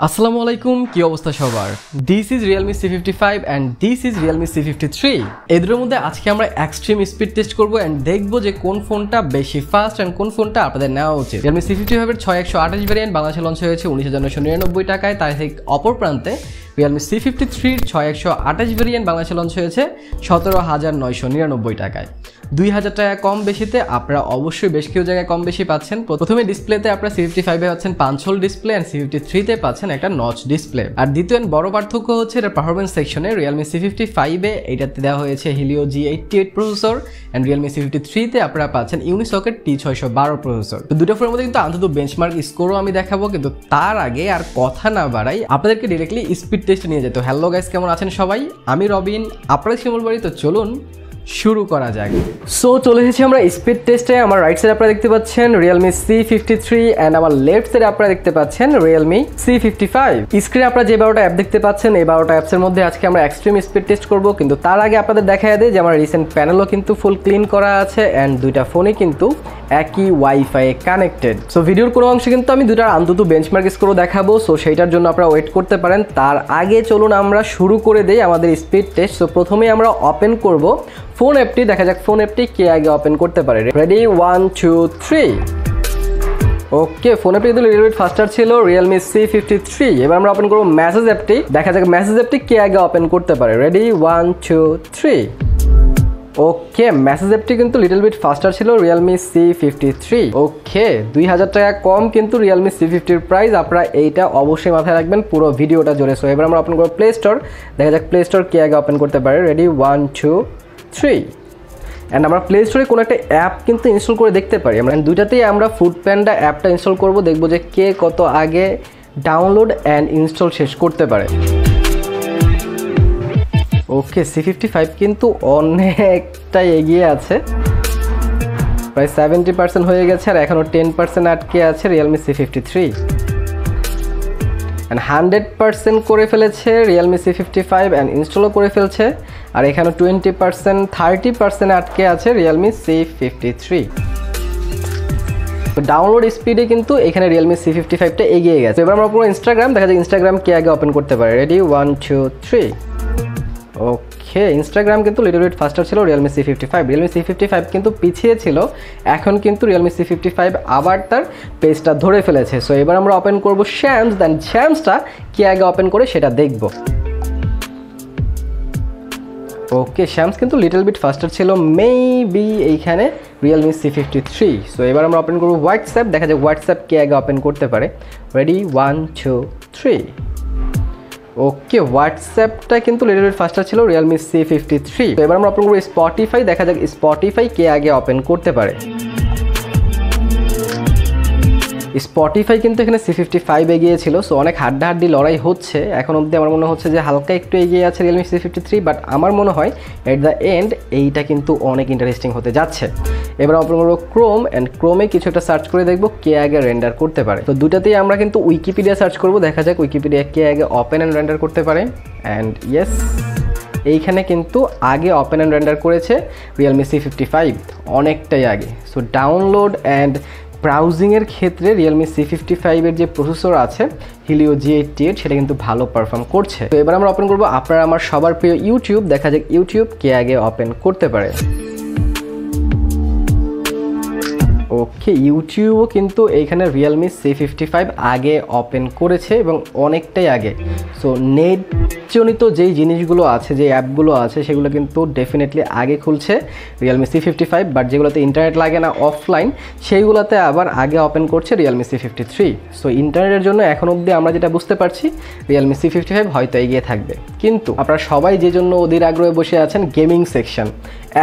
আসসালামু আলাইকুম, কি অবস্থা সবার? This is Realme C55 and this is Realme C53। এদের মধ্যে আজকে আমরা এক্সট্রিম স্পিড টেস্ট করব এন্ড দেখব যে কোন ফোনটা বেশি ফাস্ট এন্ড কোন ফোনটা আপনাদের নেওয়া উচিত। Realme C55 এর 6128 ভেরিয়েন্ট বাংলাদেশে লঞ্চ হয়েছে 19,999 টাকায়। তার ঠিক অপর প্রান্তে Realme C53 এর 6128 ভেরিয়েন্ট বাংলাদেশে লঞ্চ হয়েছে 17,999 টাকায়। 2000 টাকা কম বেশিতে আপনারা অবশ্যই বেশ কিছু জায়গায় কম বেশি পাচ্ছেন। প্রথমে ডিসপ্লেতে আপনারা C55 এ পাচ্ছেন 5 হোল ডিসপ্লে এন্ড C53 তে পাচ্ছেন একটা নচ ডিসপ্লে। আর দ্বিতীয় বড় পার্থক্য হচ্ছে এর পারফরম্যান্স সেকশনে। Realme C55 এ এটাতে দেওয়া হয়েছে Helio G88 processor and Realme C53 তে আপনারা পাচ্ছেন ইউনিসকেট T612 প্রসেসর। তো দুটো ফোনের মধ্যে কিন্তু আন্তত বেঞ্চমার্ক স্কোরও আমি দেখাবো, কিন্তু তার আগে আর কথা না বাড়াই আপনাদেরকে ডিরেক্টলি স্পিড টেস্ট নিয়ে যেত। হ্যালো গাইস, কেমন আছেন সবাই? আমি রবিন, আপনারা শিমুল বাড়ি। তো চলুন শুরু করা যাক। সো চলে এসেছি আমরা স্পিড টেস্টে। আমার রাইট সাইডে আপনারা দেখতে পাচ্ছেন Realme C53 এন্ড আমার লেফট সাইডে আপনারা দেখতে পাচ্ছেন Realme C55। স্ক্রিনে আপনারা যে 12টা অ্যাপ দেখতে পাচ্ছেন, এই 12টা অ্যাপসের মধ্যে আজকে আমরা এক্সট্রিম স্পিড টেস্ট করব। কিন্তু তার আগে আপনাদের দেখায় দেয় যে আমার রিসেন্ট প্যানেলও কিন্তু ফুল ক্লিন করা আছে এন্ড দুইটা ফোনই কিন্তু একই ওয়াইফাই কানেক্টেড। সো ভিডিওর কোনো অংশে কিন্তু আমি দুটার আন্তত বেঞ্চমার্ক স্কোরও দেখাবো। সো সেইটার জন্য আপনারা ওয়েট করতে পারেন। তার আগে চলুন আমরা শুরু করে দেই আমাদের স্পিড টেস্ট। সো প্রথমেই আমরা ওপেন করব ফোন অ্যাপটি। দেখা যাক ফোন অ্যাপটি কে আগে ওপেন করতে পারে। রেডি, 1 2 3। ওকে, ফোন অ্যাপটি কিন্তু লিটল বিট ফাস্টার ছিল Realme C53। এবার আমরা ওপেন করব মেসেজ অ্যাপটি। দেখা যাক মেসেজ অ্যাপটি কে আগে ওপেন করতে পারে। রেডি, 1 2 3। ওকে, মেসেজ অ্যাপটি কিন্তু লিটল বিট ফাস্টার ছিল Realme C53। ওকে, 2000 টাকা কম কিন্তু Realme C50 এর প্রাইস। আপনারা এইটা অবশ্যই মাথায় রাখবেন পুরো ভিডিওটা জুড়ে। সো এবার আমরা ওপেন করব প্লে স্টোর। দেখা যাক প্লে স্টোর কে আগে ওপেন করতে পারে। রেডি, 1 2 3। অ্যান্ড আমরা প্লে স্টোরে কোনো একটা অ্যাপ কিন্তু ইনস্টল করে দেখতে পারি। আমরা দুইটাতেই আমরা ফুড প্যান্ডা অ্যাপটা ইনস্টল করব, দেখবো যে কে কত আগে ডাউনলোড অ্যান্ড ইনস্টল শেষ করতে পারে। ওকে, C55 কিন্তু অনেকটাই এগিয়ে আছে, প্রায় 70% হয়ে গেছে আর এখনও 10% আটকে আছে Realme C53। অ্যান্ড 100% করে ফেলেছে Realme C55 অ্যান্ড ইনস্টলও করে ফেলছে। আর এখানে 20% 30% আটকে আছে Realme C53। তো ডাউনলোড স্পিডে কিন্তু এখানে Realme C55টা এগিয়ে গেছে। এবার আমরা পুরো ইনস্টাগ্রাম, দেখা যায় ইনস্টাগ্রাম কে আগে ওপেন করতে পারে। রেডি, 1 2 3। ওকে, ইনস্টাগ্রাম কিন্তু লিটল বিট ফাস্টার ছিল Realme C55। Realme C55 কিন্তু পিছিয়ে ছিল, এখন কিন্তু Realme C55 আবার তার পেজটা ধরে ফেলেছে। সো এবার আমরা ওপেন করব শ্যামস, দেন শ্যামসটা কে আগে ওপেন করে সেটা দেখব। ওকে, শ্যামস কিন্তু লিটল বিট ফাস্টার ছিল মেবি এইখানে Realme C53। সো এবার আমরা ওপেন করব হোয়াটসঅ্যাপ। দেখা যায় হোয়াটসঅ্যাপ কে আগে ওপেন করতে পারে। রেডি, 1 2 3। ওকে, হোয়াটসঅ্যাপটা কিন্তু লিটল বিট ফাস্টার ছিল Realme C53। তো এবার আমরা ওপেন করব স্পটিফাই। দেখা যাক স্পটিফাই কে আগে ওপেন করতে পারে। স্পটিফাই কিন্তু এখানে C55 এগিয়ে ছিল। সো অনেক হাড্ডাহাড্ডি লড়াই হচ্ছে এখন অবধি। আমার মনে হচ্ছে যে হালকা একটু এগিয়ে আছে Realme C53, বাট আমার মনে হয় এট দ্য এন্ড এইটা কিন্তু অনেক ইন্টারেস্টিং হতে যাচ্ছে। এবার ওপেন করবো ক্রোম অ্যান্ড ক্রোমে কিছু একটা সার্চ করে দেখবো কে আগে রেন্ডার করতে পারে। তো দুটাতেই আমরা কিন্তু উইকিপিডিয়া সার্চ করবো। দেখা যাক উইকিপিডিয়া কে আগে ওপেন অ্যান্ড রেন্ডার করতে পারে। অ্যান্ড ইয়েস, এইখানে কিন্তু আগে ওপেন অ্যান্ড রেন্ডার করেছে Realme C55, অনেকটাই আগে। সো ডাউনলোড অ্যান্ড ব্রাউজিংয়ের ক্ষেত্রে Realme C55 এর যে প্রসেসর আছে Helio G88 সেটা কিন্তু ভালো পারফর্ম করছে। তো এবার আমরা ওপেন করবো আপনারা আমার সবার প্রিয় ইউটিউব। দেখা যাক ইউটিউব কে আগে ওপেন করতে পারে। ওকে, ইউটিউবও কিন্তু এইখানে Realme C55 আগে ওপেন করেছে এবং অনেকটাই আগে। সো নেট জনিত যেই জিনিসগুলো আছে, যে অ্যাপগুলো আছে সেগুলো কিন্তু ডেফিনেটলি আগে খুলছে Realme C55, বাট যেগুলোতে ইন্টারনেট লাগে না অফলাইন সেইগুলোতে আবার আগে ওপেন করছে Realme C53। সো ইন্টারনেটের জন্য এখন অবধি আমরা যেটা বুঝতে পারছি Realme C55 হয়তো এগিয়ে থাকবে। কিন্তু আপনারা সবাই যে জন্য অধীর আগ্রহে বসে আছেন গেমিং সেকশন,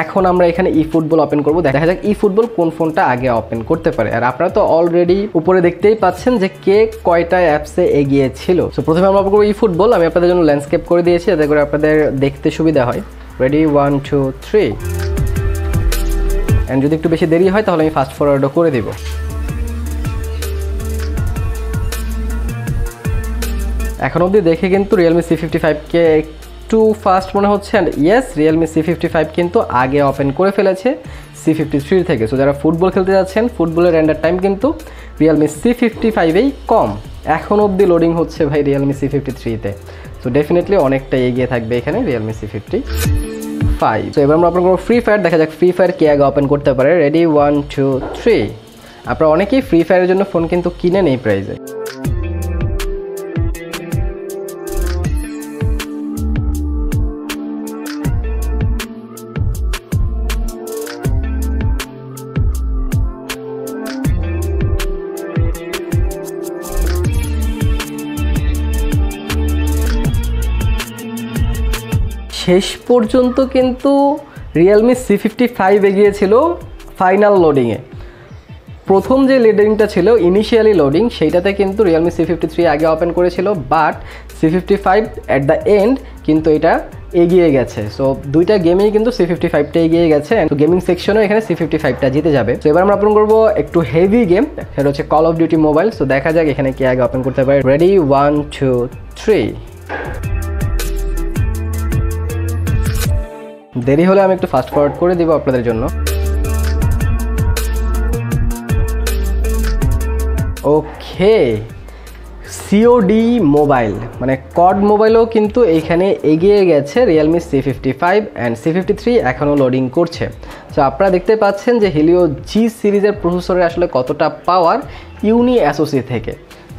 এখন আমরা এখানে ই ফুটবল ওপেন করবো। দেখা যাক ই ফুটবল কোন ফোনটা আগে ওপেন করতে পারে। আর আপনারা তো অলরেডি উপরে দেখতেই পাচ্ছেন যে কে কয়টা অ্যাপসে এগিয়ে ছিল। সো প্রথমে আমরা ওপেন করবো ই ফুটবল। আমি আপনাদের জন্য ল্যান্ডস্কেপ করে দিয়েছি যাতে করে আপনাদের দেখতে সুবিধা হয়। রেডি, 1 2 3। অ্যান্ড যদি একটু বেশি দেরি হয় তাহলে আমি ফাস্ট ফরওয়ার্ডও করে দিব। এখন অবধি দেখে কিন্তু Realme C55কে একটু ফাস্ট মনে হচ্ছে। অ্যান্ড ইয়েস, Realme C55 কিন্তু আগে ওপেন করে ফেলেছে C53 থেকে। সো যারা ফুটবল খেলতে যাচ্ছেন, ফুটবলের রেন্ডার টাইম কিন্তু Realme C55এই কম। এখন অবধি লোডিং হচ্ছে ভাই Realme C53-তে। সো ডেফিনেটলি অনেকটা এগিয়ে থাকবে এখানে Realme C55। তো এবার আমরা ওপেন করবো ফ্রি ফায়ার, দেখা যাক ফ্রি ফায়ার কে আগে ওপেন করতে পারে। রেডি 1 2 3। আপনারা অনেকেই ফ্রি ফায়ারের জন্য ফোন কিন্তু কিনেন এই প্রাইসে। শেষ পর্যন্ত কিন্তু Realme C55 এগিয়েছিল ফাইনাল লোডিংয়ে। প্রথম যে লোডিংটা ছিল ইনিশিয়ালি লোডিং, সেইটাতে কিন্তু Realme C53 আগে ওপেন করেছিল, but C55 at the end কিন্তু এটা এগিয়ে গেছে। সো দুইটা গেমেই কিন্তু C55টা এগিয়ে গেছে, তো গেমিং সেকশনেও এখানে C55টা জিতে যাবে। তো এবার আমরা ওপেন করবো একটু হেভি গেম, সেটা হচ্ছে call of duty mobile. So দেখা যাক এখানে কে আগে ওপেন করতে পারে। রেডি 1 2 3। দেরি হলে আমি একটু ফাস্ট ফরওয়ার্ড করে দিব আপনাদের জন্য। ওকে, COD মোবাইল মানে কড মোবাইলও কিন্তু এইখানে এগিয়ে গেছে Realme C55 অ্যান্ড C53 এখনও লোডিং করছে। সো আপনারা দেখতে পাচ্ছেন যে Helio G সিরিজের প্রসেসরে আসলে কতটা পাওয়ার ইউনি অ্যাসোসি থেকে।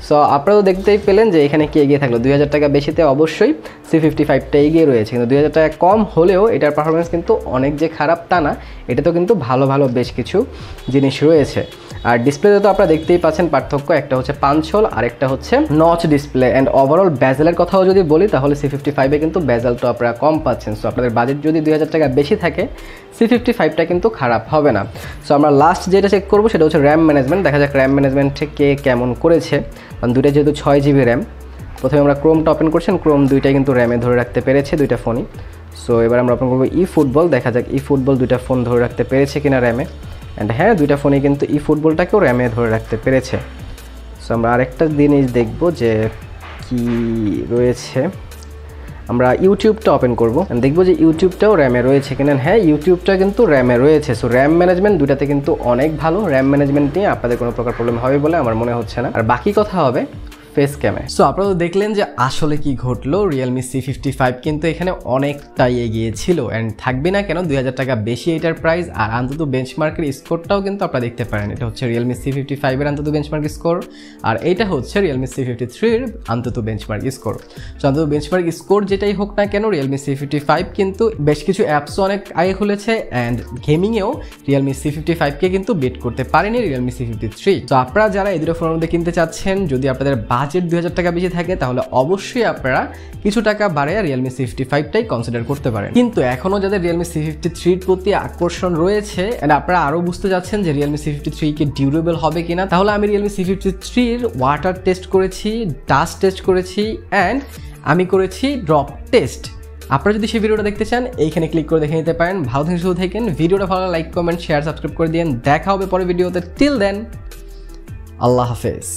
সো আপনারা তো দেখতেই পেলেন যে এখানে কি এগিয়ে থাকলো, 2000 টাকা বেশিতে অবশ্যই C55টা এগিয়ে রয়েছে, কিন্তু 2000 টাকা কম হলেও এটার পারফরমেন্স কিন্তু অনেক যে খারাপ তা না, এটাতেও কিন্তু ভালো ভালো বেশ কিছু জিনিস রয়েছে। আর ডিসপ্লেতে তো আপনারা দেখতেই পাচ্ছেন পার্থক্য, একটা হচ্ছে পাঞ্চ হোল আর একটা হচ্ছে নচ ডিসপ্লে। অ্যান্ড ওভারঅল বেজেলের কথাও যদি বলি তাহলে C55-এ কিন্তু বেজেলটা আপনারা কম পাচ্ছেন। সো আপনাদের বাজেট যদি 2000 টাকা বেশি থাকে C55টা কিন্তু খারাপ হবে না। সো আমরা লাস্ট যেটা চেক করবো সেটা হচ্ছে র্যাম ম্যানেজমেন্ট। দেখা যাক র্যাম ম্যানেজমেন্টে কে কেমন করেছে, কারণ দুইটা যেহেতু 6GB র্যাম। প্রথমে আমরা ক্রোমটা ওপেন করছেন, ক্রোম দুইটাই কিন্তু র্যামে ধরে রাখতে পেরেছে দুইটা ফোনই। সো এবার আমরা ওপেন করবো ফুটবল, দেখা যাক ফুটবল দুইটা ফোন ধরে রাখতে পেরেছে কিনা র্যামে। অ্যান্ড হ্যাঁ, দুইটা ফোনই কিন্তু ফুটবলটাকেও র্যামে ধরে রাখতে পেরেছে। সো আমরা আরেকটা জিনিস দেখব যে কি রয়েছে। আমরা ইউটিউবটা ওপেন করবো, দেখবো যে ইউটিউবটাও র্যামে রয়েছে কিনা। হ্যাঁ, ইউটিউবটা কিন্তু র্যামে রয়েছে। সো র্যাম ম্যানেজমেন্ট দুটাতে কিন্তু অনেক ভালো। র্যাম ম্যানেজমেন্ট নিয়ে আপনাদের কোনো প্রকার প্রবলেম হবে বলে আমার মনে হচ্ছে না। আর বাকি কথা হবে ফেস ক্যামে। সো আপনারা তো দেখলেন যে আসলে কি ঘটলো, Realme C55 কিন্তু এখানে অনেকটাই এগিয়ে ছিল অ্যান্ড থাকবে না কেন, 2000 টাকা বেশি এটার প্রাইস। আর অন্তত বেঞ্চমার্কের স্কোরটাও কিন্তু আপনারা দেখতে পারেন, এটা হচ্ছে Realme C55-এর অন্তত বেঞ্চমার্ক স্কোর, আর এইটা হচ্ছে Realme C53-এর অন্তত বেঞ্চমার্ক স্কোর। সো অন্তত বেঞ্চমার্ক স্কোর যেটাই হোক না কেন, Realme C55 কিন্তু বেশ কিছু অ্যাপসও অনেক আগে খুলেছে অ্যান্ড গেমিংয়েও Realme C55-কে কিন্তু বিট করতে পারেনি Realme C53। তো আপনারা যারা এই দুটো ফোনের মধ্যে কিনতে চাচ্ছেন, যদি আপনাদের বাজেট 2000 টাকা বেশি থাকে তাহলে অবশ্যই আপনারা কিছু টাকা বাড়িয়ে Realme C55টাই কনসিডার করতে পারেন। কিন্তু এখনও যাদের Realme C53-র প্রতি আকর্ষণ রয়েছে এন্ড আপনারা আরও বুঝতে যাচ্ছেন যে Realme C53 কি ডিউরেবল হবে কিনা, তাহলে আমি Realme C53-র ওয়াটার টেস্ট করেছি, ডাস্ট টেস্ট করেছি অ্যান্ড আমি করেছি ড্রপ টেস্ট। আপনারা যদি সেই ভিডিওটা দেখতে চান এইখানে ক্লিক করে দেখে নিতে পারেন। ভালো থেকে শুরু থাকেন, ভিডিওটা ভালো লাইক কমেন্ট শেয়ার সাবস্ক্রাইব করে দিন। দেখা হবে পরে ভিডিওতে। টিল দেন, আল্লাহ হাফেজ।